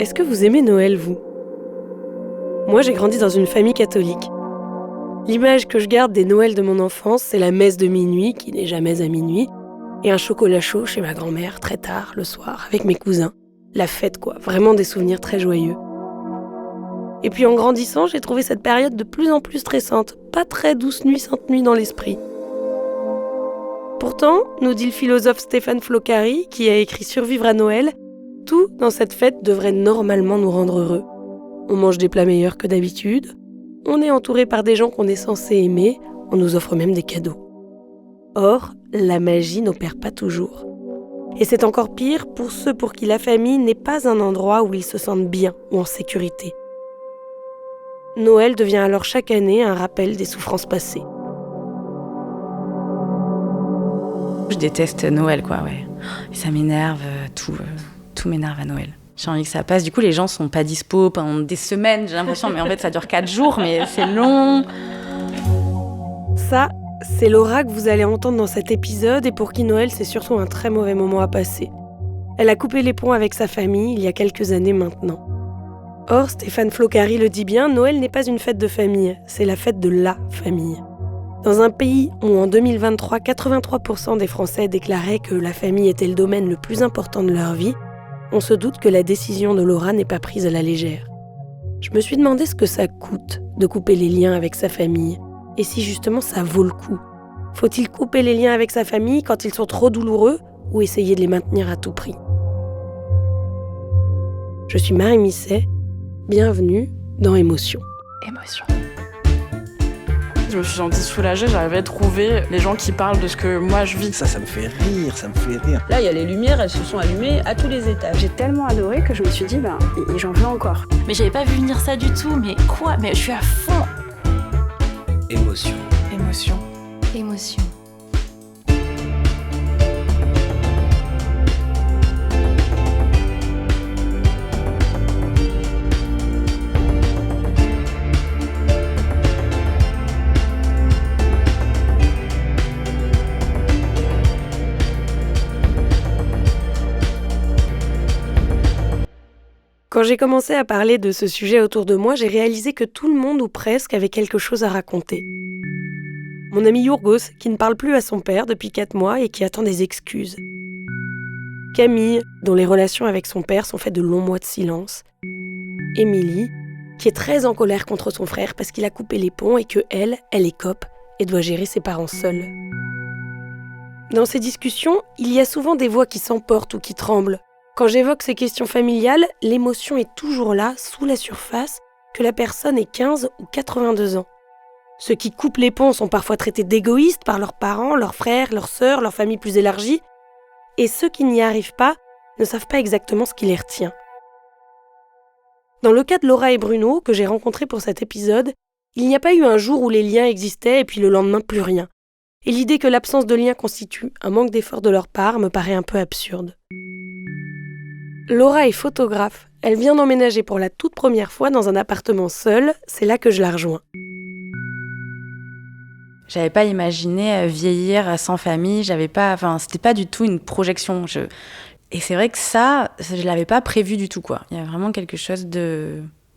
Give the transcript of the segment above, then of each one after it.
Est-ce que vous aimez Noël, vous ? Moi, j'ai grandi dans une famille catholique. L'image que je garde des Noëls de mon enfance, c'est la messe de minuit, qui n'est jamais à minuit, et un chocolat chaud chez ma grand-mère, très tard, le soir, avec mes cousins. La fête, quoi. Vraiment des souvenirs très joyeux. Et puis en grandissant, j'ai trouvé cette période de plus en plus stressante. Pas très douce nuit, sainte nuit dans l'esprit. Pourtant, nous dit le philosophe Stéphane Floccari, qui a écrit Survivre à Noël, tout dans cette fête devrait normalement nous rendre heureux. On mange des plats meilleurs que d'habitude, on est entouré par des gens qu'on est censé aimer, on nous offre même des cadeaux. Or, la magie n'opère pas toujours. Et c'est encore pire pour ceux pour qui la famille n'est pas un endroit où ils se sentent bien ou en sécurité. Noël devient alors chaque année un rappel des souffrances passées. Je déteste Noël, quoi, ouais. Et ça m'énerve, tout m'énerve à Noël. J'ai envie que ça passe. Du coup, les gens sont pas dispo pendant des semaines, j'ai l'impression. Mais en fait, ça dure 4 jours, mais c'est long. Ça, c'est Laura que vous allez entendre dans cet épisode et pour qui Noël, c'est surtout un très mauvais moment à passer. Elle a coupé les ponts avec sa famille il y a quelques années maintenant. Or, Stéphane Floccari le dit bien, Noël n'est pas une fête de famille, c'est la fête de la famille. Dans un pays où en 2023, 83% des Français déclaraient que la famille était le domaine le plus important de leur vie, on se doute que la décision de Laura n'est pas prise à la légère. Je me suis demandé ce que ça coûte de couper les liens avec sa famille, et si justement ça vaut le coup. Faut-il couper les liens avec sa famille quand ils sont trop douloureux ou essayer de les maintenir à tout prix ? Je suis Marie Misset, bienvenue dans Émotion. Émotion. Je me suis sentie soulagée, j'arrivais à trouver les gens qui parlent de ce que moi je vis. Ça me fait rire, ça me fait rire. Là, il y a les lumières, elles se sont allumées à tous les étages. J'ai tellement adoré que je me suis dit, j'en veux encore. Mais j'avais pas vu venir ça du tout, mais quoi ? Mais je suis à fond. Émotion. Émotion. Émotion. Quand j'ai commencé à parler de ce sujet autour de moi, j'ai réalisé que tout le monde ou presque avait quelque chose à raconter. Mon ami Yorgos, qui ne parle plus à son père depuis 4 mois et qui attend des excuses. Camille, dont les relations avec son père sont faites de longs mois de silence. Émilie, qui est très en colère contre son frère parce qu'il a coupé les ponts et que elle écope et doit gérer ses parents seuls. Dans ces discussions, il y a souvent des voix qui s'emportent ou qui tremblent. Quand j'évoque ces questions familiales, l'émotion est toujours là, sous la surface, que la personne ait 15 ou 82 ans. Ceux qui coupent les ponts sont parfois traités d'égoïstes par leurs parents, leurs frères, leurs sœurs, leur famille plus élargie. Et ceux qui n'y arrivent pas ne savent pas exactement ce qui les retient. Dans le cas de Laura et Bruno, que j'ai rencontrés pour cet épisode, il n'y a pas eu un jour où les liens existaient et puis le lendemain plus rien. Et l'idée que l'absence de lien constitue un manque d'effort de leur part me paraît un peu absurde. Laura est photographe. Elle vient d'emménager pour la toute première fois dans un appartement seul. C'est là que je la rejoins. J'avais pas imaginé vieillir sans famille. C'était pas du tout une projection. Et c'est vrai que ça, je l'avais pas prévu du tout, quoi. Il y a vraiment quelque chose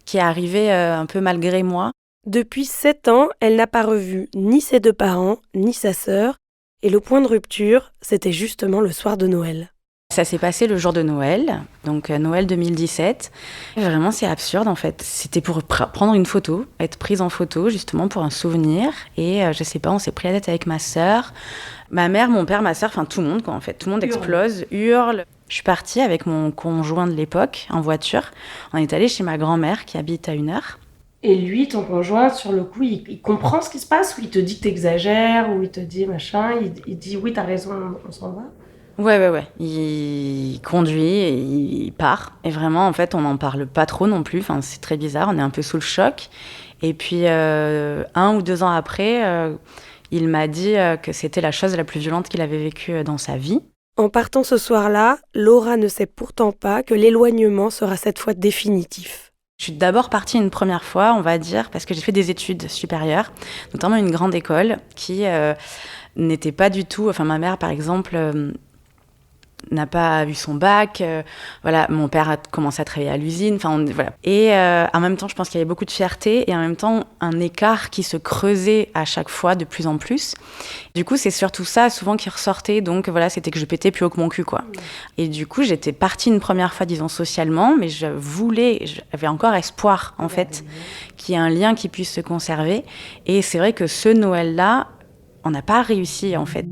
qui est arrivé un peu malgré moi. Depuis 7 ans, elle n'a pas revu ni ses 2 parents, ni sa sœur. Et le point de rupture, c'était justement le soir de Noël. Ça s'est passé le jour de Noël, donc Noël 2017. Et vraiment, c'est absurde en fait. C'était pour prendre une photo, être prise en photo justement pour un souvenir. Et je sais pas, on s'est pris la tête avec ma sœur, ma mère, mon père, ma sœur, enfin tout le monde quoi en fait. Tout le monde explose, hurle. Je suis partie avec mon conjoint de l'époque en voiture. On est allé chez ma grand-mère qui habite à 1 heure. Et lui, ton conjoint, sur le coup, il comprend ce qui se passe ou il te dit que t'exagères ou il te dit machin, il dit oui, t'as raison, on s'en va. Ouais. Il conduit et il part. Et vraiment, en fait, on n'en parle pas trop non plus. Enfin, c'est très bizarre, on est un peu sous le choc. Et puis, 1 ou 2 ans après, il m'a dit que c'était la chose la plus violente qu'il avait vécue dans sa vie. En partant ce soir-là, Laura ne sait pourtant pas que l'éloignement sera cette fois définitif. Je suis d'abord partie une première fois, on va dire, parce que j'ai fait des études supérieures, notamment une grande école qui n'était pas du tout... Enfin, ma mère, par exemple... n'a pas eu son bac. Voilà, mon père a commencé à travailler à l'usine. Voilà. Et en même temps, je pense qu'il y avait beaucoup de fierté et en même temps, un écart qui se creusait à chaque fois de plus en plus. Du coup, c'est surtout ça, souvent, qui ressortait. Donc, voilà, c'était que je pétais plus haut que mon cul, quoi. Et du coup, j'étais partie une première fois, disons, socialement, mais j'avais encore espoir, en fait, qu'il y ait un lien qui puisse se conserver. Et c'est vrai que ce Noël-là, on n'a pas réussi, en fait.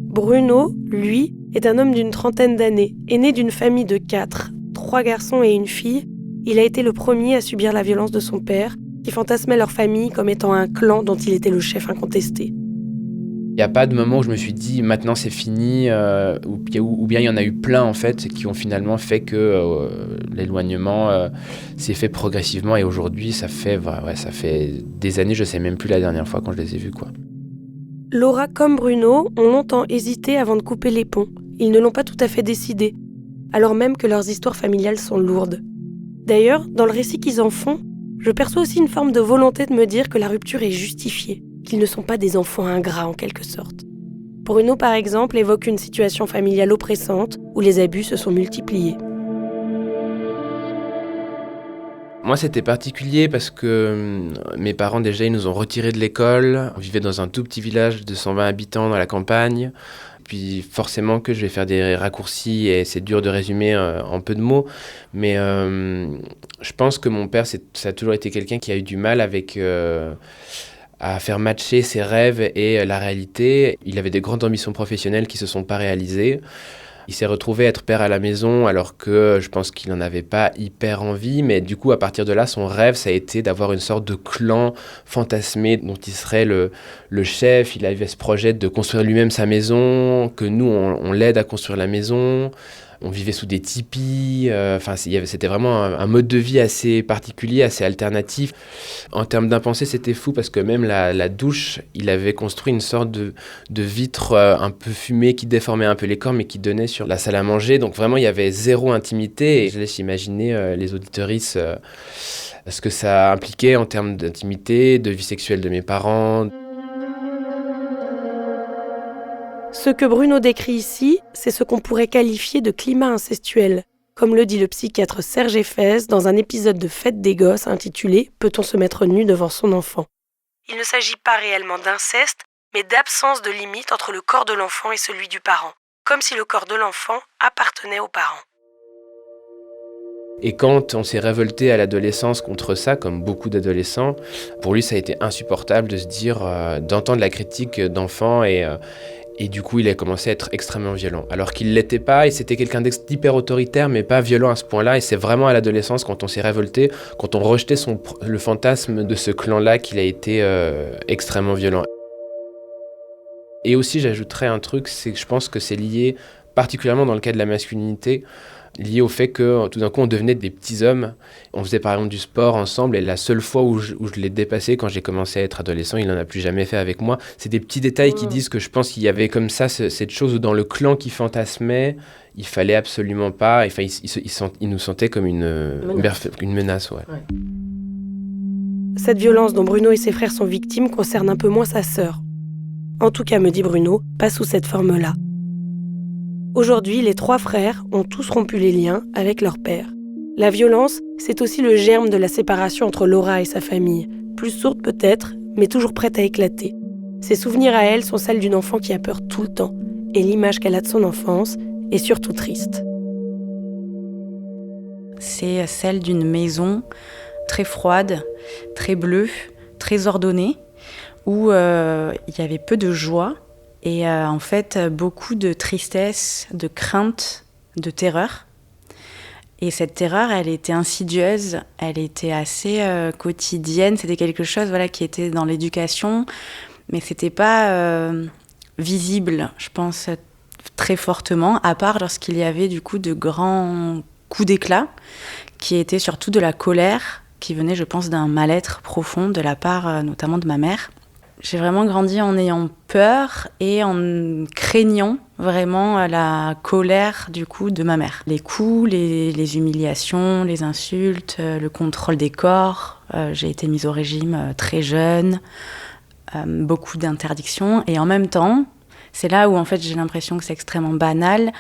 Bruno, lui, est un homme d'une trentaine d'années, aîné d'une famille de 4, 3 garçons et une fille. Il a été le premier à subir la violence de son père, qui fantasmait leur famille comme étant un clan dont il était le chef incontesté. Il n'y a pas de moment où je me suis dit maintenant c'est fini, ou bien il y en a eu plein en fait qui ont finalement fait que l'éloignement s'est fait progressivement et aujourd'hui ça fait des années, je ne sais même plus la dernière fois quand je les ai vus, quoi. Laura comme Bruno ont longtemps hésité avant de couper les ponts. Ils ne l'ont pas tout à fait décidé, alors même que leurs histoires familiales sont lourdes. D'ailleurs, dans le récit qu'ils en font, je perçois aussi une forme de volonté de me dire que la rupture est justifiée, qu'ils ne sont pas des enfants ingrats en quelque sorte. Bruno, par exemple, évoque une situation familiale oppressante où les abus se sont multipliés. Moi, c'était particulier parce que mes parents, déjà, ils nous ont retirés de l'école. On vivait dans un tout petit village de 120 habitants dans la campagne. Puis forcément que je vais faire des raccourcis et c'est dur de résumer en peu de mots. Mais je pense que mon père, ça a toujours été quelqu'un qui a eu du mal à faire matcher ses rêves et la réalité. Il avait des grandes ambitions professionnelles qui ne se sont pas réalisées. Il s'est retrouvé être père à la maison alors que je pense qu'il n'en avait pas hyper envie. Mais du coup, à partir de là, son rêve, ça a été d'avoir une sorte de clan fantasmé dont il serait le chef. Il avait ce projet de construire lui-même sa maison, que nous, on l'aide à construire la maison. On vivait sous des tipis, c'était vraiment un mode de vie assez particulier, assez alternatif. En termes d'impensé, c'était fou parce que même la douche, il avait construit une sorte de vitre un peu fumée qui déformait un peu les corps mais qui donnait sur la salle à manger. Donc vraiment, il y avait zéro intimité et je laisse imaginer les auditrices ce que ça impliquait en termes d'intimité, de vie sexuelle de mes parents. Ce que Bruno décrit ici, c'est ce qu'on pourrait qualifier de climat incestuel, comme le dit le psychiatre Serge Effès dans un épisode de Fête des gosses intitulé « Peut-on se mettre nu devant son enfant ?» Il ne s'agit pas réellement d'inceste, mais d'absence de limite entre le corps de l'enfant et celui du parent, comme si le corps de l'enfant appartenait aux parents. Et quand on s'est révolté à l'adolescence contre ça, comme beaucoup d'adolescents, pour lui ça a été insupportable de se dire, d'entendre la critique d'enfants et du coup, il a commencé à être extrêmement violent. Alors qu'il ne l'était pas, et c'était quelqu'un d'hyper autoritaire, mais pas violent à ce point-là. Et c'est vraiment à l'adolescence, quand on s'est révolté, quand on rejetait le fantasme de ce clan-là, qu'il a été extrêmement violent. Et aussi, j'ajouterais un truc, c'est que je pense que c'est lié, particulièrement dans le cas de la masculinité, lié au fait que tout d'un coup on devenait des petits hommes. On faisait par exemple du sport ensemble et la seule fois où je l'ai dépassé quand j'ai commencé à être adolescent, il n'en a plus jamais fait avec moi. C'est des petits détails qui disent que je pense qu'il y avait comme ça cette chose où dans le clan qui fantasmait, il fallait absolument pas, enfin il nous sentait comme une menace. Ouais. Cette violence dont Bruno et ses frères sont victimes concerne un peu moins sa sœur. En tout cas, me dit Bruno, pas sous cette forme-là. Aujourd'hui, les 3 frères ont tous rompu les liens avec leur père. La violence, c'est aussi le germe de la séparation entre Laura et sa famille. Plus sourde peut-être, mais toujours prête à éclater. Ses souvenirs à elle sont celles d'une enfant qui a peur tout le temps. Et l'image qu'elle a de son enfance est surtout triste. C'est celle d'une maison très froide, très bleue, très ordonnée, où il y avait peu de joie. Et en fait, beaucoup de tristesse, de crainte, de terreur. Et cette terreur, elle était insidieuse, elle était assez quotidienne. C'était quelque chose qui était dans l'éducation, mais c'était pas visible, je pense, très fortement, à part lorsqu'il y avait du coup de grands coups d'éclat, qui étaient surtout de la colère, qui venait, je pense, d'un mal-être profond de la part notamment de ma mère. J'ai vraiment grandi en ayant peur et en craignant vraiment la colère du coup de ma mère. Les coups, les humiliations, les insultes, le contrôle des corps. J'ai été mise au régime très jeune, beaucoup d'interdictions. Et en même temps, C'est là où en fait j'ai l'impression que c'est extrêmement banal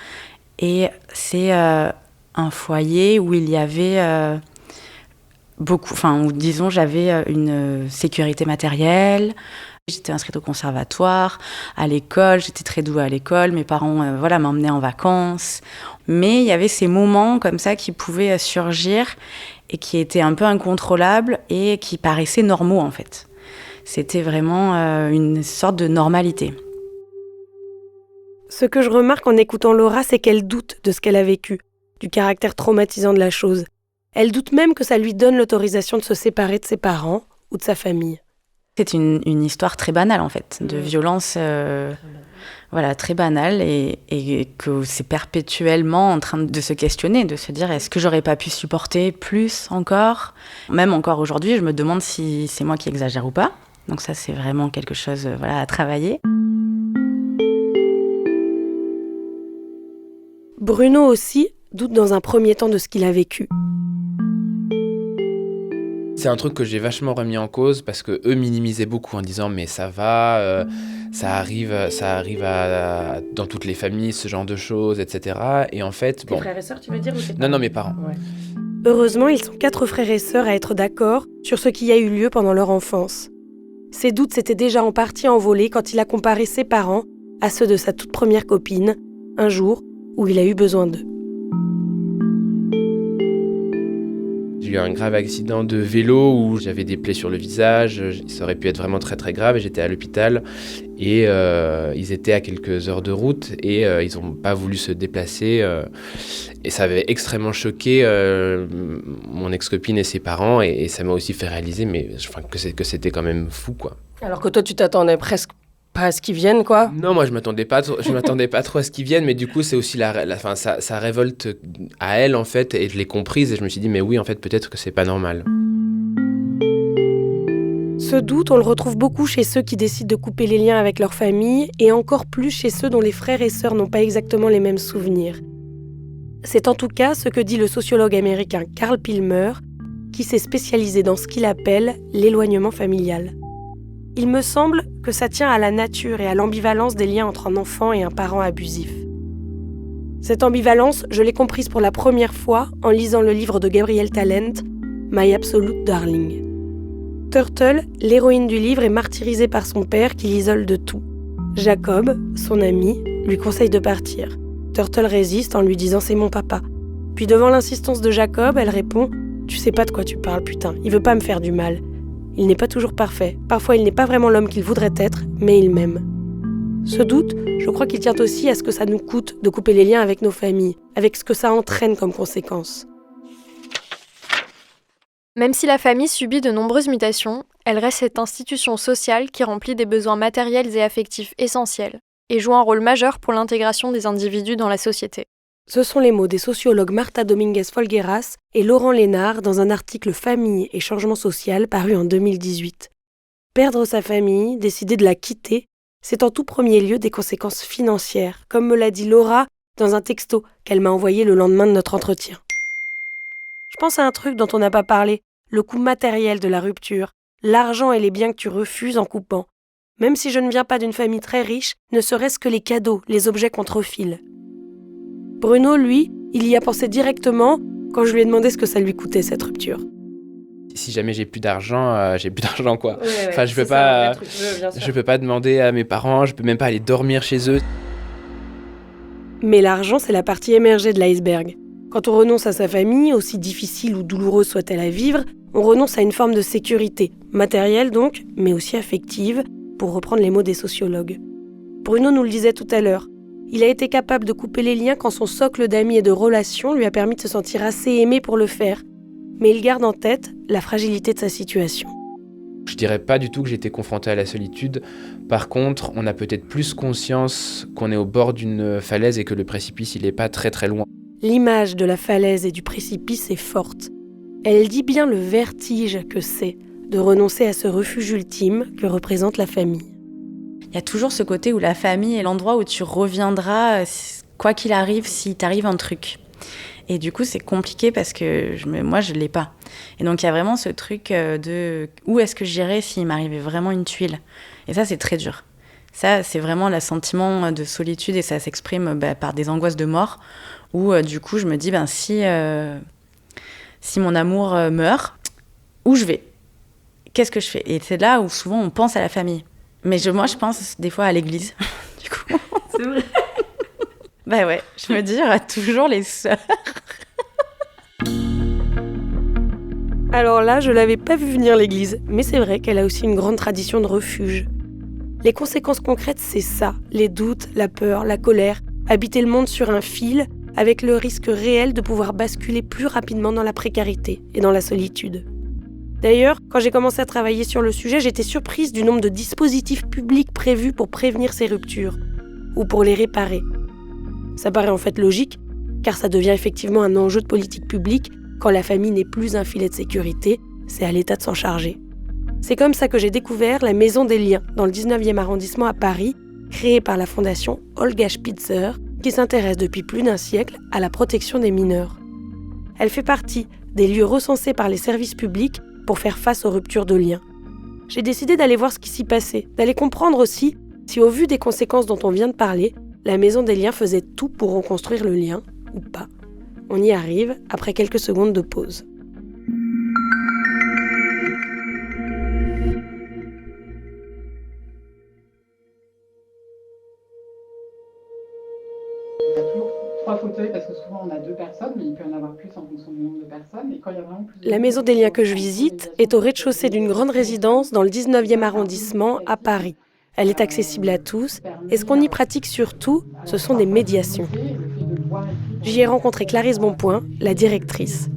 et c'est un foyer où il y avait où disons j'avais une sécurité matérielle. J'étais inscrite au conservatoire, à l'école, j'étais très douée à l'école, mes parents m'emmenaient en vacances. Mais il y avait ces moments comme ça qui pouvaient surgir et qui étaient un peu incontrôlables et qui paraissaient normaux en fait. C'était vraiment une sorte de normalité. Ce que je remarque en écoutant Laura, c'est qu'elle doute de ce qu'elle a vécu, du caractère traumatisant de la chose. Elle doute même que ça lui donne l'autorisation de se séparer de ses parents ou de sa famille. C'est une histoire très banale en fait, de violence très banale et que c'est perpétuellement en train de se questionner, de se dire est-ce que j'aurais pas pu supporter plus encore ? Même encore aujourd'hui, je me demande si c'est moi qui exagère ou pas. Donc ça, c'est vraiment quelque chose à travailler. Bruno aussi doute dans un premier temps de ce qu'il a vécu. C'est un truc que j'ai vachement remis en cause parce que eux minimisaient beaucoup en disant mais ça va, ça arrive dans toutes les familles, ce genre de choses, etc. Et en fait, Tes frères et sœurs, tu veux dire ou tes Non, mes parents. Ouais. Heureusement, ils sont 4 frères et sœurs à être d'accord sur ce qui a eu lieu pendant leur enfance. Ses doutes s'étaient déjà en partie envolés quand il a comparé ses parents à ceux de sa toute première copine, un jour où il a eu besoin d'eux. J'ai eu un grave accident de vélo où j'avais des plaies sur le visage, ça aurait pu être vraiment très très grave et j'étais à l'hôpital et ils étaient à quelques heures de route et ils n'ont pas voulu se déplacer et ça avait extrêmement choqué mon ex-copine et ses parents et ça m'a aussi fait réaliser que c'était quand même fou quoi. Alors que toi tu t'attendais presque pas à ce qu'ils viennent, quoi. Non, moi je m'attendais pas trop à ce qu'ils viennent, mais du coup c'est aussi sa révolte à elle en fait, et je l'ai comprise et je me suis dit mais oui en fait peut-être que c'est pas normal. Ce doute, on le retrouve beaucoup chez ceux qui décident de couper les liens avec leur famille et encore plus chez ceux dont les frères et sœurs n'ont pas exactement les mêmes souvenirs. C'est en tout cas ce que dit le sociologue américain Karl Pilmer, qui s'est spécialisé dans ce qu'il appelle l'éloignement familial. Il me semble que ça tient à la nature et à l'ambivalence des liens entre un enfant et un parent abusif. Cette ambivalence, je l'ai comprise pour la première fois en lisant le livre de Gabrielle Talent, My Absolute Darling. Turtle, l'héroïne du livre, est martyrisée par son père qui l'isole de tout. Jacob, son ami, lui conseille de partir. Turtle résiste en lui disant « c'est mon papa ». Puis devant l'insistance de Jacob, elle répond « tu sais pas de quoi tu parles, putain, il veut pas me faire du mal ». Il n'est pas toujours parfait. Parfois, il n'est pas vraiment l'homme qu'il voudrait être, mais il m'aime. Ce doute, je crois qu'il tient aussi à ce que ça nous coûte de couper les liens avec nos familles, avec ce que ça entraîne comme conséquence. Même si la famille subit de nombreuses mutations, elle reste cette institution sociale qui remplit des besoins matériels et affectifs essentiels et joue un rôle majeur pour l'intégration des individus dans la société. Ce sont les mots des sociologues Marta Dominguez-Folgueras et Laurent Lénard dans un article Famille et changement social paru en 2018. Perdre sa famille, décider de la quitter, c'est en tout premier lieu des conséquences financières, comme me l'a dit Laura dans un texto qu'elle m'a envoyé le lendemain de notre entretien. Je pense à un truc dont on n'a pas parlé, le coût matériel de la rupture, l'argent et les biens que tu refuses en coupant. Même si je ne viens pas d'une famille très riche, ne serait-ce que les cadeaux, les objets qu'on te refile. Bruno, lui, il y a pensé directement quand je lui ai demandé ce que ça lui coûtait, cette rupture. Si jamais j'ai plus d'argent quoi. Ouais, enfin, je peux pas demander à mes parents, je peux même pas aller dormir chez eux. Mais l'argent, c'est la partie émergée de l'iceberg. Quand on renonce à sa famille, aussi difficile ou douloureuse soit-elle à vivre, on renonce à une forme de sécurité, matérielle donc, mais aussi affective, pour reprendre les mots des sociologues. Bruno nous le disait tout à l'heure. Il a été capable de couper les liens quand son socle d'amis et de relations lui a permis de se sentir assez aimé pour le faire. Mais il garde en tête la fragilité de sa situation. Je dirais pas du tout que j'étais confronté à la solitude. Par contre, on a peut-être plus conscience qu'on est au bord d'une falaise et que le précipice, il est pas très très loin. L'image de la falaise et du précipice est forte. Elle dit bien le vertige que c'est de renoncer à ce refuge ultime que représente la famille. Il y a toujours ce côté où la famille est l'endroit où tu reviendras, quoi qu'il arrive, si t'arrive un truc. Et du coup, c'est compliqué parce que moi, je l'ai pas. Et donc, il y a vraiment ce truc de où est-ce que j'irais s'il m'arrivait vraiment une tuile. Et ça, c'est très dur. Ça, c'est vraiment le sentiment de solitude et ça s'exprime par des angoisses de mort où, du coup, je me dis, si mon amour meurt, où je vais ? Qu'est-ce que je fais ? Et c'est là où souvent on pense à la famille. Mais moi, je pense des fois à l'église, du coup. C'est vrai. Ouais, je me dis, il y aura toujours les sœurs. Alors là, je l'avais pas vu venir l'église, mais c'est vrai qu'elle a aussi une grande tradition de refuge. Les conséquences concrètes, c'est ça, les doutes, la peur, la colère, habiter le monde sur un fil, avec le risque réel de pouvoir basculer plus rapidement dans la précarité et dans la solitude. D'ailleurs, quand j'ai commencé à travailler sur le sujet, j'étais surprise du nombre de dispositifs publics prévus pour prévenir ces ruptures, ou pour les réparer. Ça paraît en fait logique, car ça devient effectivement un enjeu de politique publique. Quand la famille n'est plus un filet de sécurité, c'est à l'État de s'en charger. C'est comme ça que j'ai découvert la Maison des Liens, dans le 19e arrondissement à Paris, créée par la fondation Olga Spitzer, qui s'intéresse depuis plus d'un siècle à la protection des mineurs. Elle fait partie des lieux recensés par les services publics pour faire face aux ruptures de liens. J'ai décidé d'aller voir ce qui s'y passait, d'aller comprendre aussi si, au vu des conséquences dont on vient de parler, la Maison des Liens faisait tout pour reconstruire le lien, ou pas. On y arrive après quelques secondes de pause. Il y a toujours 3 fauteuils parce que souvent on a 2 personnes, mais il peut y en avoir plus en fonction du nombre de personnes. Et quand il y a vraiment plus de La Maison des Liens que je visite est au rez-de-chaussée d'une grande résidence dans le 19e arrondissement à Paris. Elle est accessible à tous et ce qu'on y pratique surtout, ce sont des médiations. J'y ai rencontré Clarisse Bonpoint, la directrice.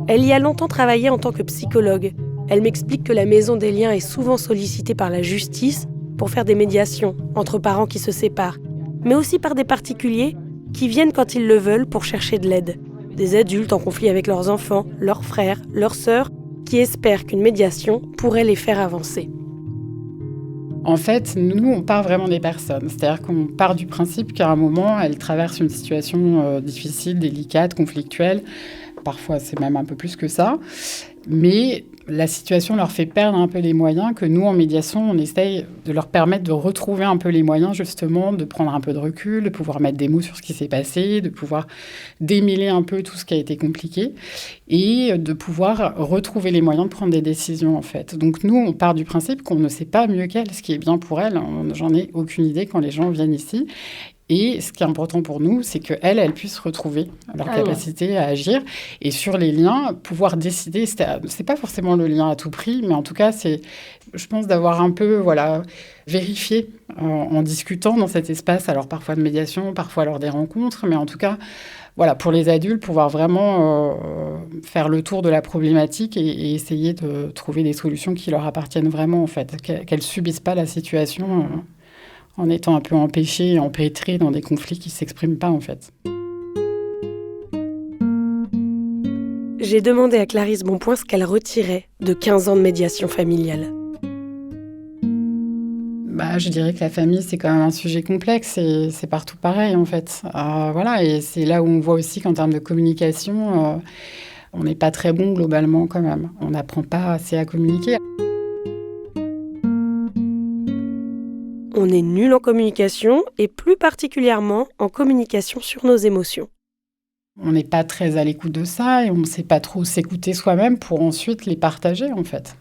Elle y a longtemps travaillé en tant que psychologue. Elle m'explique que la Maison des Liens est souvent sollicitée par la justice pour faire des médiations entre parents qui se séparent, mais aussi par des particuliers qui viennent quand ils le veulent pour chercher de l'aide. Des adultes en conflit avec leurs enfants, leurs frères, leurs sœurs, qui espèrent qu'une médiation pourrait les faire avancer. En fait, nous, on part vraiment des personnes. C'est-à-dire qu'on part du principe qu'à un moment, elles traversent une situation difficile, délicate, conflictuelle. Parfois, c'est même un peu plus que ça. Mais la situation leur fait perdre un peu les moyens que nous, en médiation, on essaye de leur permettre de retrouver un peu les moyens, justement, de prendre un peu de recul, de pouvoir mettre des mots sur ce qui s'est passé, de pouvoir démêler un peu tout ce qui a été compliqué et de pouvoir retrouver les moyens de prendre des décisions, en fait. Donc, nous, on part du principe qu'on ne sait pas mieux qu'elles ce qui est bien pour elles. J'en ai aucune idée quand les gens viennent ici. Et ce qui est important pour nous, c'est qu'elles puissent retrouver leur capacité à agir. Et sur les liens, pouvoir décider, c'est pas forcément le lien à tout prix, mais en tout cas, c'est, je pense, d'avoir un peu vérifié en discutant dans cet espace, alors parfois de médiation, parfois lors des rencontres, mais en tout cas, pour les adultes, pouvoir vraiment faire le tour de la problématique et essayer de trouver des solutions qui leur appartiennent vraiment, en fait, qu'elles subissent pas la situation en étant un peu empêchés, empêtrés dans des conflits qui ne s'expriment pas, en fait. J'ai demandé à Clarisse Bonpoint ce qu'elle retirait de 15 ans de médiation familiale. Je dirais que la famille, c'est quand même un sujet complexe et c'est partout pareil, en fait. Et c'est là où on voit aussi qu'en termes de communication, on n'est pas très bon globalement quand même. On n'apprend pas assez à communiquer. On est nul en communication et plus particulièrement en communication sur nos émotions. On n'est pas très à l'écoute de ça et on ne sait pas trop s'écouter soi-même pour ensuite les partager, en fait.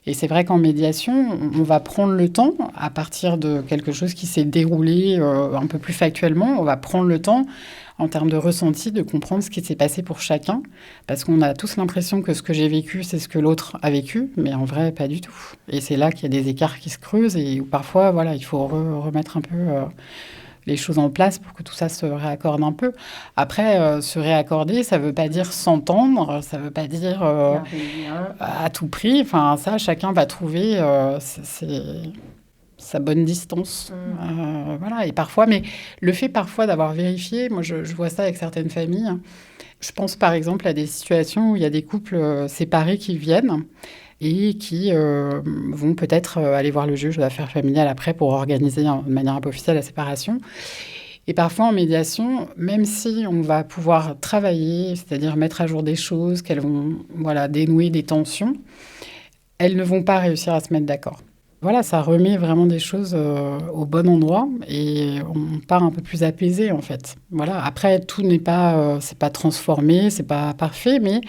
Et c'est vrai qu'en médiation, on va prendre le temps, à partir de quelque chose qui s'est déroulé un peu plus factuellement, on va prendre le temps, en termes de ressenti, de comprendre ce qui s'est passé pour chacun, parce qu'on a tous l'impression que ce que j'ai vécu, c'est ce que l'autre a vécu, mais en vrai, pas du tout. Et c'est là qu'il y a des écarts qui se creusent et où parfois, il faut remettre un peu les choses en place pour que tout ça se réaccorde un peu. Après, se réaccorder, ça ne veut pas dire s'entendre, ça ne veut pas dire à tout prix. Enfin, ça, chacun va trouver sa bonne distance. Et parfois, mais le fait parfois d'avoir vérifié, moi je vois ça avec certaines familles. Je pense par exemple à des situations où il y a des couples séparés qui viennent et qui vont peut-être aller voir le juge d'affaires familiales après pour organiser de manière un peu officielle la séparation. Et parfois en médiation, même si on va pouvoir travailler, c'est-à-dire mettre à jour des choses, qu'elles vont dénouer des tensions, elles ne vont pas réussir à se mettre d'accord. Voilà, ça remet vraiment des choses au bon endroit et on part un peu plus apaisé en fait. Voilà. Après, tout n'est pas, c'est pas transformé, c'est pas parfait, mais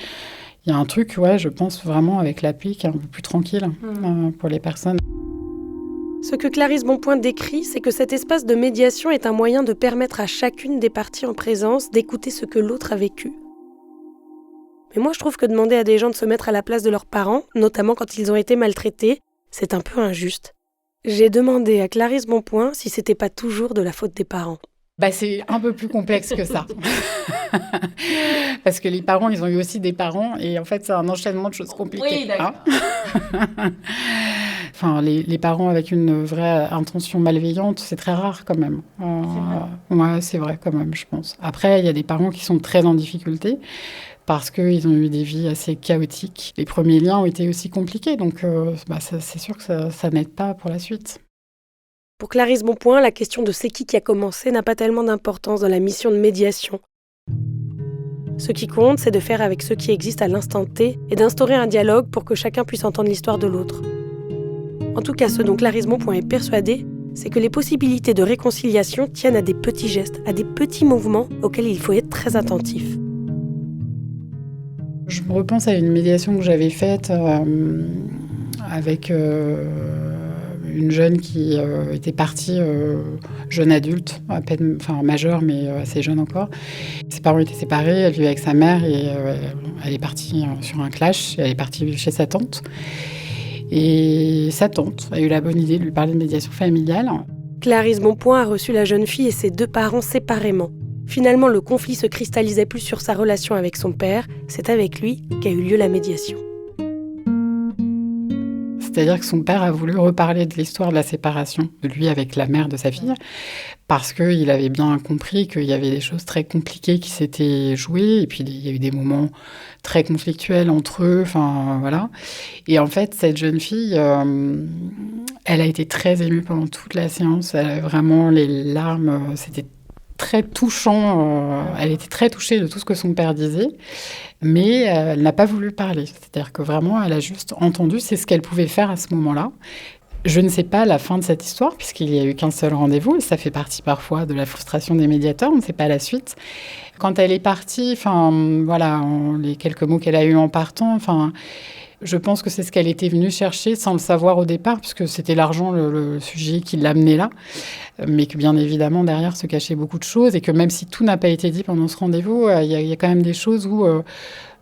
il y a un truc, ouais, je pense vraiment avec la paix qui est un peu plus tranquille pour les personnes. Ce que Clarisse Bonpoint décrit, c'est que cet espace de médiation est un moyen de permettre à chacune des parties en présence d'écouter ce que l'autre a vécu. Mais moi, je trouve que demander à des gens de se mettre à la place de leurs parents, notamment quand ils ont été maltraités, c'est un peu injuste. J'ai demandé à Clarisse Bonpoint si c'était pas toujours de la faute des parents. C'est un peu plus complexe que ça. Parce que les parents, ils ont eu aussi des parents et en fait, c'est un enchaînement de choses compliquées. Oui, d'accord. Enfin, les parents avec une vraie intention malveillante, c'est très rare quand même. Ouais, c'est vrai quand même, je pense. Après, il y a des parents qui sont très en difficulté parce qu'ils ont eu des vies assez chaotiques. Les premiers liens ont été aussi compliqués, donc c'est sûr que ça n'aide pas pour la suite. Pour Clarisse Bonpoint, la question de c'est qui a commencé n'a pas tellement d'importance dans la mission de médiation. Ce qui compte, c'est de faire avec ce qui existe à l'instant T et d'instaurer un dialogue pour que chacun puisse entendre l'histoire de l'autre. En tout cas, ce dont Clarisse Bonpoint est persuadée, c'est que les possibilités de réconciliation tiennent à des petits gestes, à des petits mouvements auxquels il faut être très attentif. Je me repense à une médiation que j'avais faite avec une jeune qui était partie jeune adulte, à peine, majeure, mais assez jeune encore. Ses parents étaient séparés, elle vivait avec sa mère et elle est partie sur un clash, elle est partie chez sa tante. Et sa tante a eu la bonne idée de lui parler de médiation familiale. Clarisse Bonpoint a reçu la jeune fille et ses deux parents séparément. Finalement, le conflit se cristallisait plus sur sa relation avec son père. C'est avec lui qu'a eu lieu la médiation. C'est-à-dire que son père a voulu reparler de l'histoire de la séparation de lui avec la mère de sa fille, parce qu'il avait bien compris qu'il y avait des choses très compliquées qui s'étaient jouées, et puis il y a eu des moments très conflictuels entre eux, voilà. Et en fait, cette jeune fille, elle a été très émue pendant toute la séance. Elle a vraiment les larmes, c'était très touchant. Elle était très touchée de tout ce que son père disait, mais elle n'a pas voulu parler. C'est-à-dire que vraiment, elle a juste entendu, c'est ce qu'elle pouvait faire à ce moment-là. Je ne sais pas la fin de cette histoire, puisqu'il n'y a eu qu'un seul rendez-vous, et ça fait partie parfois de la frustration des médiateurs, on ne sait pas la suite. Quand elle est partie, les quelques mots qu'elle a eus en partant, je pense que c'est ce qu'elle était venue chercher sans le savoir au départ, puisque c'était l'argent le sujet qui l'amenait là, mais que bien évidemment derrière se cachaient beaucoup de choses et que même si tout n'a pas été dit pendant ce rendez-vous, il y a quand même des choses où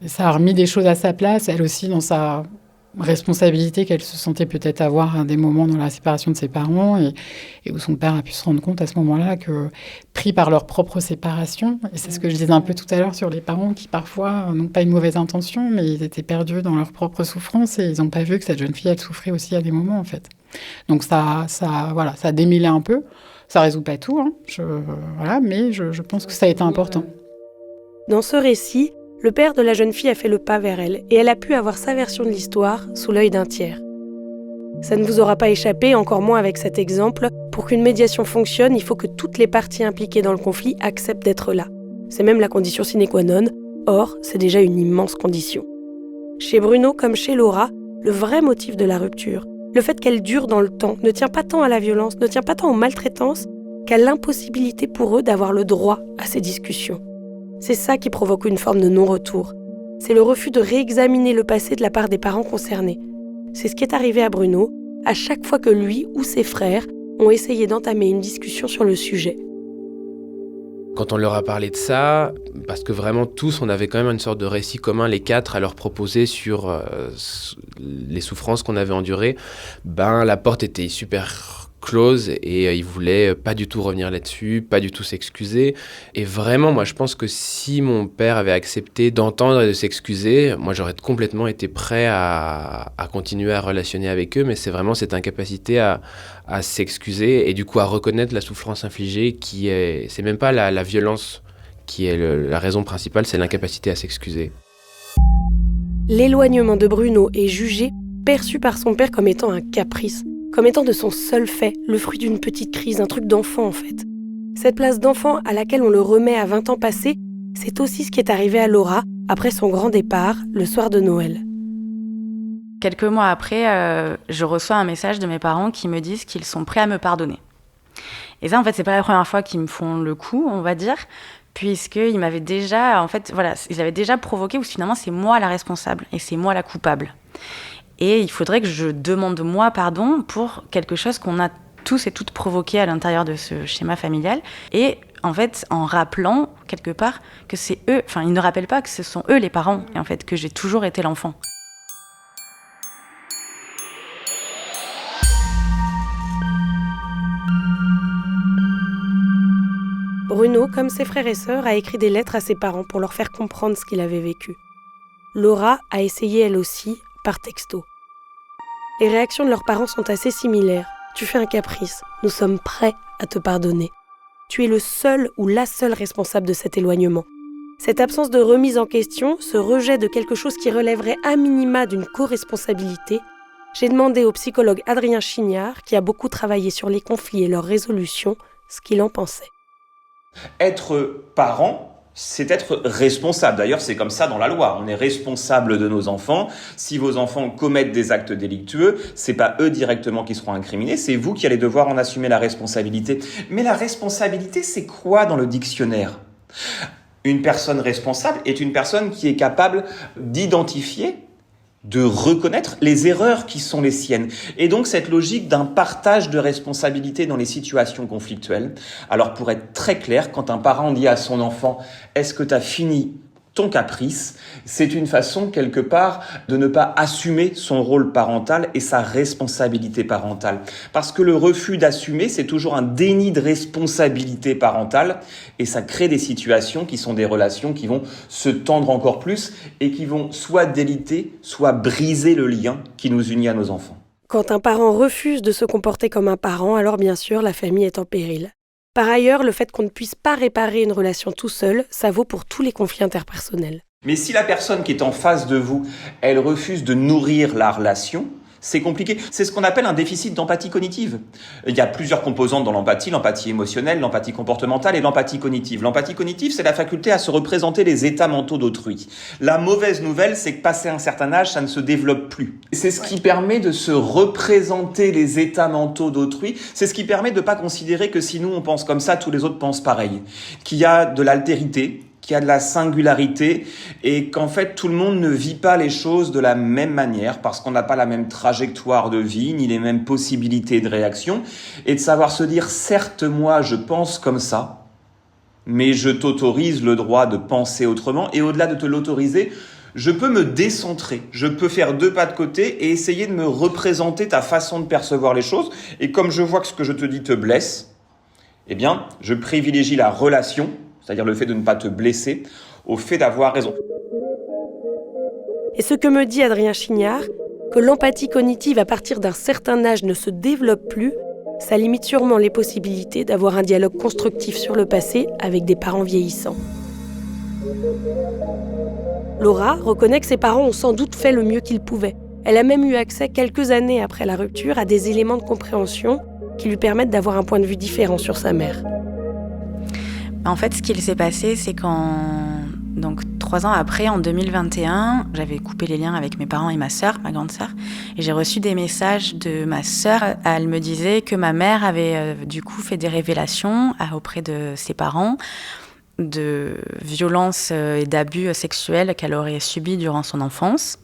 ça a remis des choses à sa place, elle aussi dans sa responsabilité qu'elle se sentait peut-être avoir à des moments dans la séparation de ses parents et où son père a pu se rendre compte à ce moment-là que, pris par leur propre séparation, et c'est ce que je disais un peu tout à l'heure sur les parents qui parfois n'ont pas une mauvaise intention, mais ils étaient perdus dans leur propre souffrance et ils n'ont pas vu que cette jeune fille, elle souffrait aussi à des moments en fait. Donc ça a démêlé un peu, ça résout pas tout, mais je pense que ça a été important. Dans ce récit, le père de la jeune fille a fait le pas vers elle et elle a pu avoir sa version de l'histoire sous l'œil d'un tiers. Ça ne vous aura pas échappé, encore moins avec cet exemple. Pour qu'une médiation fonctionne, il faut que toutes les parties impliquées dans le conflit acceptent d'être là. C'est même la condition sine qua non. Or, c'est déjà une immense condition. Chez Bruno comme chez Laura, le vrai motif de la rupture, le fait qu'elle dure dans le temps, ne tient pas tant à la violence, ne tient pas tant aux maltraitances qu'à l'impossibilité pour eux d'avoir le droit à ces discussions. C'est ça qui provoque une forme de non-retour. C'est le refus de réexaminer le passé de la part des parents concernés. C'est ce qui est arrivé à Bruno, à chaque fois que lui ou ses frères ont essayé d'entamer une discussion sur le sujet. Quand on leur a parlé de ça, parce que vraiment tous, on avait quand même une sorte de récit commun, les quatre, à leur proposer sur les souffrances qu'on avait endurées, la porte était super close et ils voulaient pas du tout revenir là-dessus, pas du tout s'excuser. Et vraiment, moi, je pense que si mon père avait accepté d'entendre et de s'excuser, moi, j'aurais complètement été prêt à continuer à relationner avec eux, mais c'est vraiment cette incapacité à s'excuser et du coup à reconnaître la souffrance infligée c'est même pas la violence qui est la raison principale, c'est l'incapacité à s'excuser. L'éloignement de Bruno est jugé, perçu par son père comme étant un caprice, comme étant de son seul fait, le fruit d'une petite crise, un truc d'enfant en fait. Cette place d'enfant à laquelle on le remet à 20 ans passés, c'est aussi ce qui est arrivé à Laura après son grand départ, le soir de Noël. quelques mois après, je reçois un message de mes parents qui me disent qu'ils sont prêts à me pardonner. Et ça, en fait, c'est pas la première fois qu'ils me font le coup, on va dire, puisqu'ils m'avaient déjà, en fait, voilà, ils avaient déjà provoqué où finalement c'est moi la responsable et c'est moi la coupable. Et il faudrait que je demande moi pardon pour quelque chose qu'on a tous et toutes provoqué à l'intérieur de ce schéma familial. Et en fait, en rappelant quelque part que c'est eux, enfin, ils ne rappellent pas que ce sont eux les parents, et en fait, que j'ai toujours été l'enfant. Bruno, comme ses frères et sœurs, a écrit des lettres à ses parents pour leur faire comprendre ce qu'il avait vécu. Laura a essayé elle aussi, par texto. Les réactions de leurs parents sont assez similaires. Tu fais un caprice, nous sommes prêts à te pardonner. Tu es le seul ou la seule responsable de cet éloignement. Cette absence de remise en question, ce rejet de quelque chose qui relèverait à minima d'une co-responsabilité, j'ai demandé au psychologue Adrien Chignard, qui a beaucoup travaillé sur les conflits et leur résolution, ce qu'il en pensait. Être parent, c'est être responsable. D'ailleurs, c'est comme ça dans la loi. On est responsable de nos enfants. Si vos enfants commettent des actes délictueux, c'est pas eux directement qui seront incriminés, c'est vous qui allez devoir en assumer la responsabilité. Mais la responsabilité, c'est quoi dans le dictionnaire ? Une personne responsable est une personne qui est capable d'identifier, de reconnaître les erreurs qui sont les siennes. Et donc cette logique d'un partage de responsabilité dans les situations conflictuelles. Alors pour être très clair, quand un parent dit à son enfant « Est-ce que tu as fini ton caprice ?», c'est une façon quelque part de ne pas assumer son rôle parental et sa responsabilité parentale. Parce que le refus d'assumer, c'est toujours un déni de responsabilité parentale et ça crée des situations qui sont des relations qui vont se tendre encore plus et qui vont soit déliter, soit briser le lien qui nous unit à nos enfants. Quand un parent refuse de se comporter comme un parent, alors bien sûr, la famille est en péril. Par ailleurs, le fait qu'on ne puisse pas réparer une relation tout seul, ça vaut pour tous les conflits interpersonnels. Mais si la personne qui est en face de vous, elle refuse de nourrir la relation, c'est compliqué. C'est ce qu'on appelle un déficit d'empathie cognitive. Il y a plusieurs composantes dans l'empathie émotionnelle, l'empathie comportementale et l'empathie cognitive. L'empathie cognitive, c'est la faculté à se représenter les états mentaux d'autrui. La mauvaise nouvelle, c'est que passé un certain âge, ça ne se développe plus. C'est ce qui permet de se représenter les états mentaux d'autrui. C'est ce qui permet de ne pas considérer que si nous on pense comme ça, tous les autres pensent pareil. Qu'il y a de l'altérité, qu'il y a de la singularité et qu'en fait tout le monde ne vit pas les choses de la même manière parce qu'on n'a pas la même trajectoire de vie ni les mêmes possibilités de réaction et de savoir se dire certes moi je pense comme ça mais je t'autorise le droit de penser autrement et au-delà de te l'autoriser je peux me décentrer, je peux faire 2 pas de côté et essayer de me représenter ta façon de percevoir les choses et comme je vois que ce que je te dis te blesse, eh bien je privilégie la relation, c'est-à-dire le fait de ne pas te blesser, au fait d'avoir raison. Et ce que me dit Adrien Chignard, que l'empathie cognitive à partir d'un certain âge ne se développe plus, ça limite sûrement les possibilités d'avoir un dialogue constructif sur le passé avec des parents vieillissants. Laura reconnaît que ses parents ont sans doute fait le mieux qu'ils pouvaient. Elle a même eu accès quelques années après la rupture à des éléments de compréhension qui lui permettent d'avoir un point de vue différent sur sa mère. En fait, ce qui s'est passé, c'est donc 3 ans après, en 2021, j'avais coupé les liens avec mes parents et ma sœur, ma grande sœur, et j'ai reçu des messages de ma sœur. Elle me disait que ma mère avait du coup fait des révélations auprès de ses parents de violences et d'abus sexuels qu'elle aurait subis durant son enfance.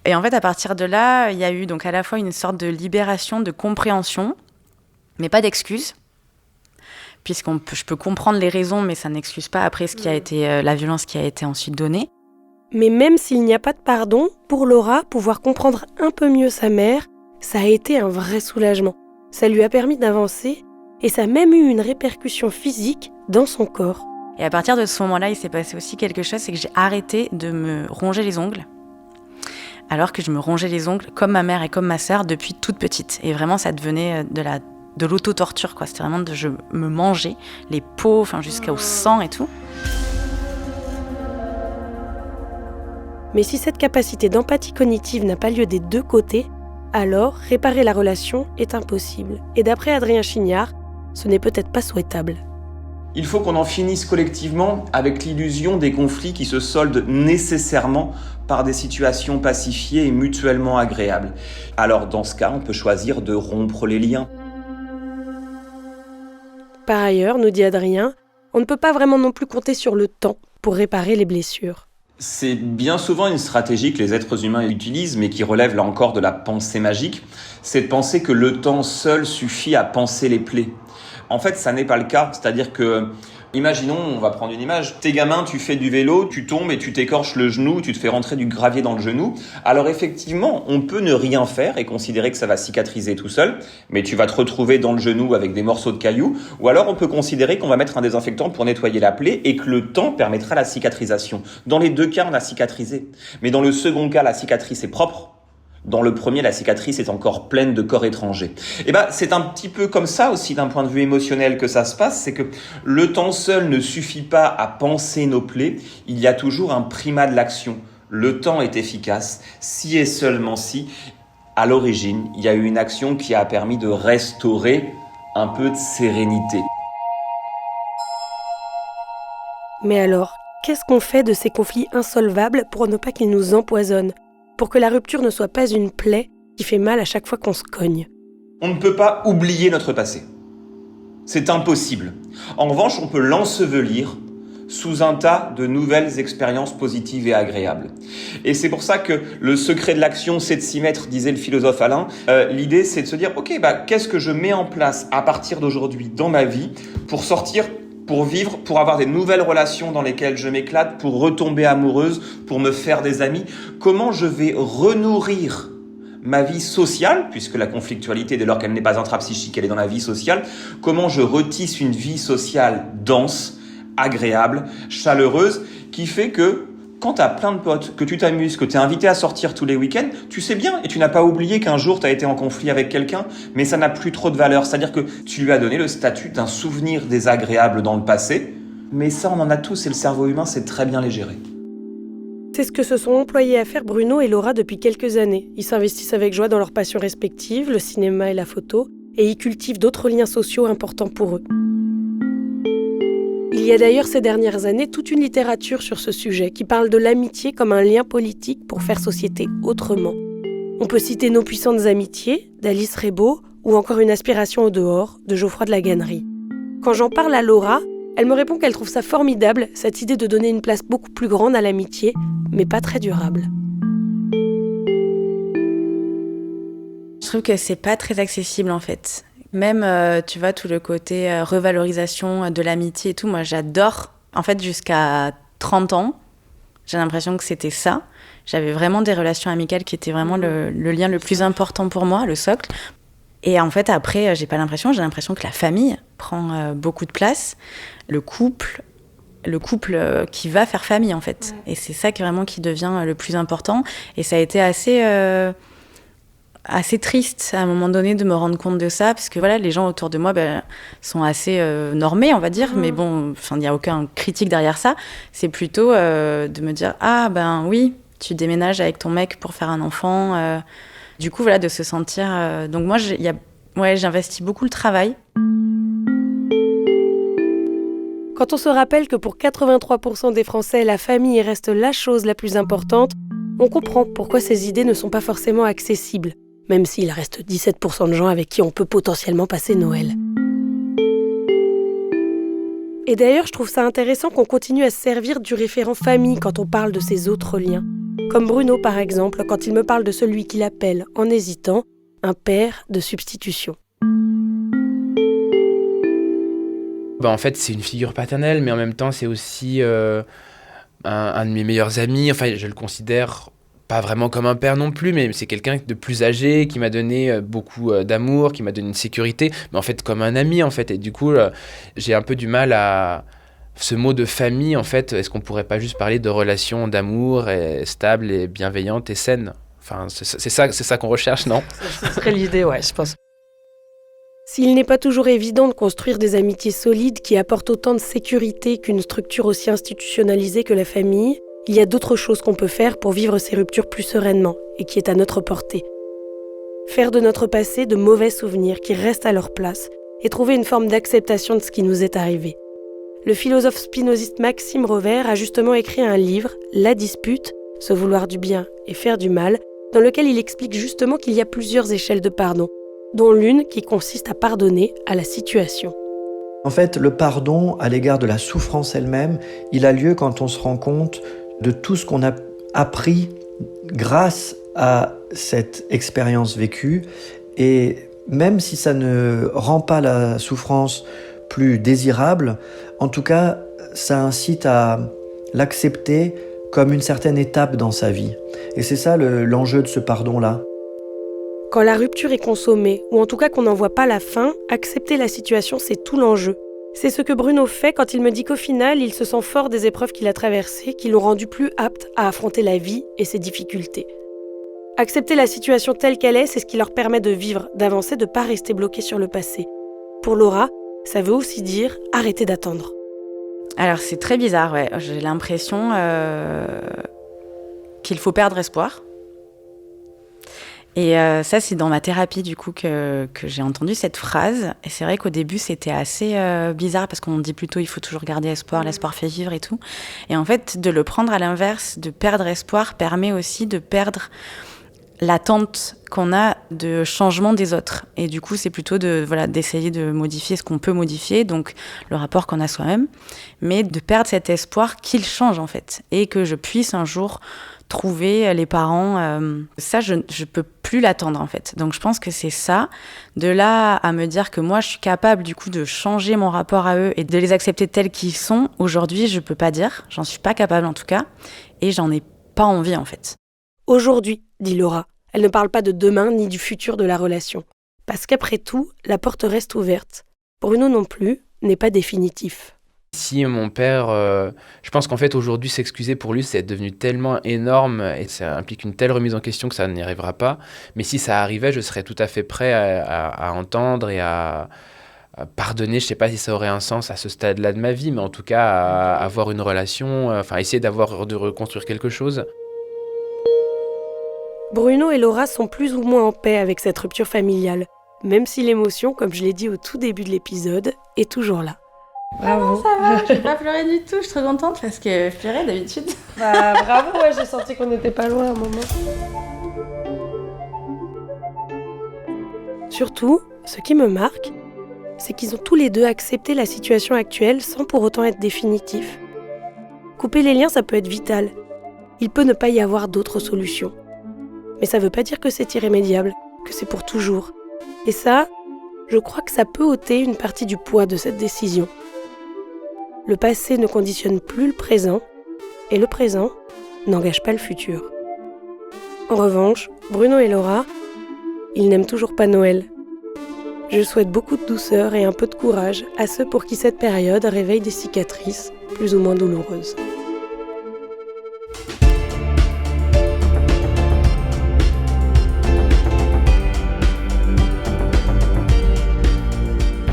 Et en fait, à partir de là, il y a eu donc à la fois une sorte de libération, de compréhension, mais pas d'excuses. Je peux comprendre les raisons, mais ça n'excuse pas après ce qui a été la violence qui a été ensuite donnée. Mais même s'il n'y a pas de pardon, pour Laura, pouvoir comprendre un peu mieux sa mère, ça a été un vrai soulagement. Ça lui a permis d'avancer et ça a même eu une répercussion physique dans son corps. Et à partir de ce moment-là, il s'est passé aussi quelque chose, c'est que j'ai arrêté de me ronger les ongles, alors que je me rongeais les ongles comme ma mère et comme ma sœur depuis toute petite. Et vraiment, ça devenait de l'auto-torture, quoi. C'était vraiment je me mangeais les peaux, jusqu'au sang et tout. Mais si cette capacité d'empathie cognitive n'a pas lieu des 2 côtés, alors réparer la relation est impossible. Et d'après Adrien Chignard, ce n'est peut-être pas souhaitable. Il faut qu'on en finisse collectivement avec l'illusion des conflits qui se soldent nécessairement par des situations pacifiées et mutuellement agréables. Alors dans ce cas, on peut choisir de rompre les liens. Par ailleurs, nous dit Adrien, on ne peut pas vraiment non plus compter sur le temps pour réparer les blessures. C'est bien souvent une stratégie que les êtres humains utilisent, mais qui relève là encore de la pensée magique. C'est de penser que le temps seul suffit à panser les plaies. En fait, ça n'est pas le cas. C'est-à-dire que, imaginons, on va prendre une image, t'es gamin, tu fais du vélo, tu tombes et tu t'écorches le genou, tu te fais rentrer du gravier dans le genou. Alors effectivement, on peut ne rien faire et considérer que ça va cicatriser tout seul, mais tu vas te retrouver dans le genou avec des morceaux de cailloux. Ou alors on peut considérer qu'on va mettre un désinfectant pour nettoyer la plaie et que le temps permettra la cicatrisation. Dans les deux cas, on a cicatrisé. Mais dans le second cas, la cicatrice est propre. Dans le premier, la cicatrice est encore pleine de corps étrangers. Et c'est un petit peu comme ça aussi d'un point de vue émotionnel que ça se passe, c'est que le temps seul ne suffit pas à panser nos plaies, il y a toujours un primat de l'action. Le temps est efficace, si et seulement si, à l'origine, il y a eu une action qui a permis de restaurer un peu de sérénité. Mais alors, qu'est-ce qu'on fait de ces conflits insolvables pour ne pas qu'ils nous empoisonnent ? Pour que la rupture ne soit pas une plaie qui fait mal à chaque fois qu'on se cogne. On ne peut pas oublier notre passé. C'est impossible. En revanche, on peut l'ensevelir sous un tas de nouvelles expériences positives et agréables. Et c'est pour ça que le secret de l'action, c'est de s'y mettre, disait le philosophe Alain. L'idée, c'est de se dire, qu'est-ce que je mets en place à partir d'aujourd'hui dans ma vie pour sortir, pour vivre, pour avoir des nouvelles relations dans lesquelles je m'éclate, pour retomber amoureuse, pour me faire des amis. Comment je vais renourrir ma vie sociale, puisque la conflictualité, dès lors qu'elle n'est pas intrapsychique, elle est dans la vie sociale. Comment je retisse une vie sociale dense, agréable, chaleureuse, qui fait que quand tu as plein de potes, que tu t'amuses, que tu es invité à sortir tous les week-ends, tu sais bien et tu n'as pas oublié qu'un jour tu as été en conflit avec quelqu'un, mais ça n'a plus trop de valeur. C'est-à-dire que tu lui as donné le statut d'un souvenir désagréable dans le passé, mais ça on en a tous et le cerveau humain sait très bien les gérer. C'est ce que se sont employés à faire Bruno et Laura depuis quelques années. Ils s'investissent avec joie dans leurs passions respectives, le cinéma et la photo, et ils cultivent d'autres liens sociaux importants pour eux. Il y a d'ailleurs ces dernières années toute une littérature sur ce sujet qui parle de l'amitié comme un lien politique pour faire société autrement. On peut citer Nos puissantes amitiés d'Alice Rebaud ou encore Une aspiration au dehors de Geoffroy de la Gannerie. Quand j'en parle à Laura, elle me répond qu'elle trouve ça formidable, cette idée de donner une place beaucoup plus grande à l'amitié, mais pas très durable. Je trouve que c'est pas très accessible en fait. Même, tu vois, tout le côté revalorisation de l'amitié et tout, moi j'adore. En fait, jusqu'à 30 ans, j'ai l'impression que c'était ça. J'avais vraiment des relations amicales qui étaient vraiment le lien le plus important pour moi, le socle. Et en fait, après, j'ai l'impression que la famille prend beaucoup de place. Le couple qui va faire famille, en fait. Ouais. Et c'est ça qui devient le plus important. Et ça a été assez triste à un moment donné de me rendre compte de ça, parce que voilà, les gens autour de moi sont assez normés, on va dire, mais bon, il n'y a aucun critique derrière ça. C'est plutôt de me dire, oui, tu déménages avec ton mec pour faire un enfant. Du coup, voilà, de se sentir... Donc moi, j'investis beaucoup le travail. Quand on se rappelle que pour 83% des Français, la famille reste la chose la plus importante, on comprend pourquoi ces idées ne sont pas forcément accessibles, même s'il reste 17% de gens avec qui on peut potentiellement passer Noël. Et d'ailleurs, je trouve ça intéressant qu'on continue à se servir du référent famille quand on parle de ces autres liens. Comme Bruno, par exemple, quand il me parle de celui qu'il appelle, en hésitant, un père de substitution. En fait, c'est une figure paternelle, mais en même temps, c'est aussi un de mes meilleurs amis. Enfin, je le considère pas vraiment comme un père non plus, mais c'est quelqu'un de plus âgé, qui m'a donné beaucoup d'amour, qui m'a donné une sécurité, mais en fait, comme un ami, en fait. Et du coup, j'ai un peu du mal à... Ce mot de famille, en fait, est-ce qu'on pourrait pas juste parler de relations d'amour stables et bienveillantes et saines ? Enfin, c'est ça qu'on recherche, non ? Ce serait l'idée, ouais, je pense. S'il n'est pas toujours évident de construire des amitiés solides qui apportent autant de sécurité qu'une structure aussi institutionnalisée que la famille, il y a d'autres choses qu'on peut faire pour vivre ces ruptures plus sereinement et qui est à notre portée. Faire de notre passé de mauvais souvenirs qui restent à leur place et trouver une forme d'acceptation de ce qui nous est arrivé. le philosophe spinoziste Maxime Rovère a justement écrit un livre, La dispute, se vouloir du bien et faire du mal, dans lequel il explique justement qu'il y a plusieurs échelles de pardon, dont l'une qui consiste à pardonner à la situation. En fait, le pardon à l'égard de la souffrance elle-même, il a lieu quand on se rend compte de tout ce qu'on a appris grâce à cette expérience vécue. Et même si ça ne rend pas la souffrance plus désirable, en tout cas, ça incite à l'accepter comme une certaine étape dans sa vie. Et c'est ça l'enjeu de ce pardon-là. Quand la rupture est consommée, ou en tout cas qu'on n'en voit pas la fin, accepter la situation, c'est tout l'enjeu. C'est ce que Bruno fait quand il me dit qu'au final, il se sent fort des épreuves qu'il a traversées, qui l'ont rendu plus apte à affronter la vie et ses difficultés. Accepter la situation telle qu'elle est, c'est ce qui leur permet de vivre, d'avancer, de ne pas rester bloqué sur le passé. Pour Laura, ça veut aussi dire arrêter d'attendre. Alors c'est très bizarre, ouais. J'ai l'impression qu'il faut perdre espoir. Et ça, c'est dans ma thérapie, du coup, que j'ai entendu cette phrase. Et c'est vrai qu'au début, c'était assez bizarre, parce qu'on dit plutôt il faut toujours garder espoir, l'espoir fait vivre et tout. Et en fait, de le prendre à l'inverse, de perdre espoir, permet aussi de perdre l'attente qu'on a de changement des autres. Et du coup, c'est plutôt d'essayer de modifier ce qu'on peut modifier, donc le rapport qu'on a soi-même, mais de perdre cet espoir qu'il change, en fait, et que je puisse un jour trouver les parents. Ça, je peux plus l'attendre, en fait. Donc, je pense que c'est ça. De là à me dire que moi, je suis capable, du coup, de changer mon rapport à eux et de les accepter tels qu'ils sont, aujourd'hui, je peux pas dire. J'en suis pas capable, en tout cas. Et j'en ai pas envie, en fait. Aujourd'hui, dit Laura. Elle ne parle pas de demain ni du futur de la relation. Parce qu'après tout, la porte reste ouverte. Bruno non plus n'est pas définitif. Si mon père, je pense qu'en fait aujourd'hui s'excuser pour lui c'est devenu tellement énorme et ça implique une telle remise en question que ça n'y arrivera pas. Mais si ça arrivait, je serais tout à fait prêt à entendre et à pardonner. Je ne sais pas si ça aurait un sens à ce stade-là de ma vie, mais en tout cas à avoir une relation, essayer de reconstruire quelque chose. Bruno et Laura sont plus ou moins en paix avec cette rupture familiale, même si l'émotion, comme je l'ai dit au tout début de l'épisode, est toujours là. Bravo. Ça va, je vais pas pleurer du tout, je suis trop contente parce que je pleurais d'habitude. Bravo, ouais, j'ai senti qu'on n'était pas loin à un moment. Surtout, ce qui me marque, c'est qu'ils ont tous les deux accepté la situation actuelle sans pour autant être définitifs. Couper les liens, ça peut être vital. Il peut ne pas y avoir d'autres solutions. Mais ça veut pas dire que c'est irrémédiable, que c'est pour toujours. Et ça, je crois que ça peut ôter une partie du poids de cette décision. Le passé ne conditionne plus le présent, et le présent n'engage pas le futur. En revanche, Bruno et Laura, ils n'aiment toujours pas Noël. Je souhaite beaucoup de douceur et un peu de courage à ceux pour qui cette période réveille des cicatrices plus ou moins douloureuses.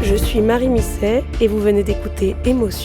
Je suis Marie Misset et vous venez d'écouter Émotion.